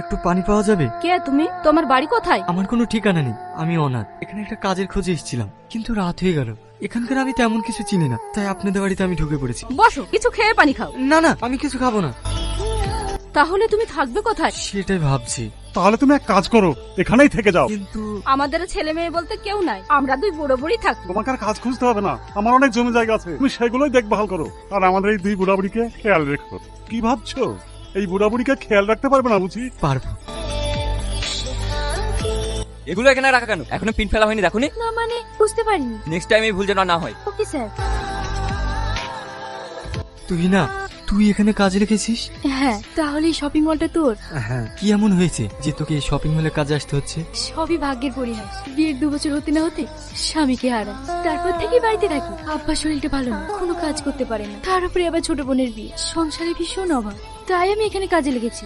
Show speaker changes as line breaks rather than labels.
একটু পানি পাওয়া যাবে?
কে তুমি? তোমার বাড়ি কোথায়?
আমার কোনো ঠিকানা নেই, আমি অনাথ। এখানে একটা কাজের খোঁজে এসেছিলাম, কিন্তু রাত হয়ে গেল। এখানকার আমি তেমন কিছু চিনি না, তাই আপনাদের বাড়িতে আমি ঢুকে পড়েছি।
বসো, কিছু খেয়ে পানি খাও।
না না, আমি কিছু খাবো না।
তাহলে তুমি থাকবে কোথায়?
সেটাই ভাবছি।
তাহলে তুমি এক কাজ করো, এখানেই থেকে যাও।
কিন্তু
আমাদের ছেলে মেয়ে বলতে কেউ নাই, আমরা দুই বুড়ো বুড়ি থাকবো।
তোমাকে আর কাজ খুঁজতে হবে না, আমার অনেক জমি জায়গা আছে, তুমি সেগুলোই দেখভাল করো। আর আমাদের এই দুই বুড়াবুড়িকে খেয়াল রেখো। কি ভাবছো, এই বুড়াবুড়িকে খেয়াল রাখতে পারবে না বুঝি?
পারবো।
এগুলো এখানে রাখা কেন? এখনো পিন ফেলা হয়নি, দেখোনি?
না মানে বুঝতে পারিনি।
নেক্সট টাইম এই ভুল যেন না হয়।
Okay sir.
তুই না, তুই এখানে কাজ রেখেছিস?
হ্যাঁ, তাহলে এই শপিং মলটা তোর?
হ্যাঁ। কি এমন হয়েছে যে তোকে এই শপিং মলে কাজে আসতে হচ্ছে?
সবই ভাগ্যের পরিহাস। বিয়ের 2 বছর হতে না হতে স্বামীকে হারাই, তারপর থেকে বাড়িতে থাকি। আব্বা শরীরটা ভালো না, কোনো কাজ করতে পারে না, তার উপরে আবার ছোট বোনের বিয়ে, সংসারে ভীষণ অভাব। তাই আমি এখানে কাজে লেগেছি।